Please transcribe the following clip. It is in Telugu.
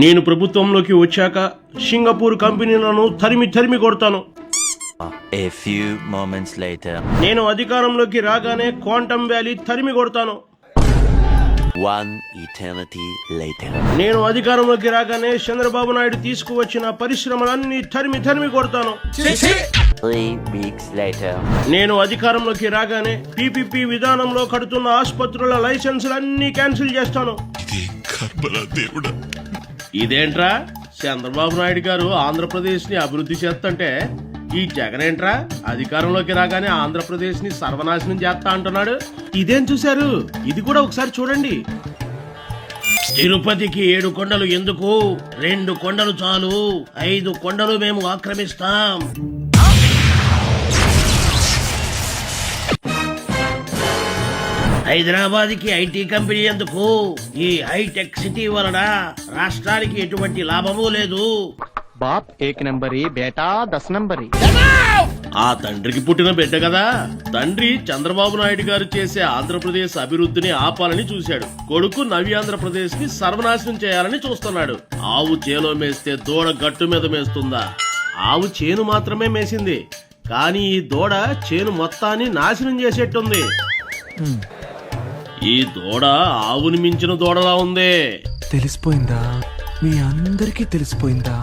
నేను ప్రభుత్వంలోకి వచ్చాక సింగపూర్ కంపెనీలను తరిమి కొడతాను. A few moments later. నేను అధికారంలోకి రాగానే క్వాంటమ్ వ్యాలీ తరిమి కొడతాను. One eternity later. నేను అధికారంలోకి రాగానే చంద్రబాబు నాయుడు తీసుకువచ్చిన పరిశ్రమలన్నీ తరిమి కొడతాను. 3 weeks later. నేను అధికారంలోకి రాగానే పీపీపీ విధానంలో కడుతున్న ఆసుపత్రుల లైసెన్సులన్నీ క్యాన్సిల్ చేస్తాను. ఇదేంట్రా చంద్రబాబు నాయుడు గారు ఆంధ్రప్రదేశ్ ని అభివృద్ధి చేస్తుంటే ఈ జగన్ ఏంట్రా అధికారంలోకి రాగానే ఆంధ్రప్రదేశ్ ని సర్వనాశనం చేస్తా అంటున్నాడు. ఇదేం చూశారు? ఇది కూడా ఒకసారి చూడండి. తిరుపతికి 7 కొండలు ఎందుకు? 2 కొండలు చాలు. 5 కొండలు మేము ఆక్రమిస్తాం. హైదరాబాద్ కి ఐటీ కంపెనీ ఎందుకు? ఈ హైటెక్ సిటీ వలన రాష్ట్రానికి ఎటువంటి లాభమూ లేదు. బాప్ 1 నంబరీ, బేటా 10 నంబరీ. ఆ తండ్రికి పుట్టిన బిడ్డ కదా. తండ్రి చంద్రబాబు నాయుడు గారు చేసే ఆంధ్రప్రదేశ్ అభివృద్ధిని ఆపాలని చూశాడు. కొడుకు నవి ఆంధ్రప్రదేశ్ ని సర్వనాశనం చేయాలని చూస్తున్నాడు. ఆవు చేలో మేస్తే దూడ గట్టు మీద మేస్తుందా? ఆవు చేను మాత్రమే మేసింది, కానీ ఈ దూడ చేను మొత్తాన్ని నాశనం చేసేట్టుంది. ఈ దూడ ఆవుని మించిన దూడలా ఉంది. తెలిసిపోయిందా? మీ అందరికీ తెలిసిపోయిందా?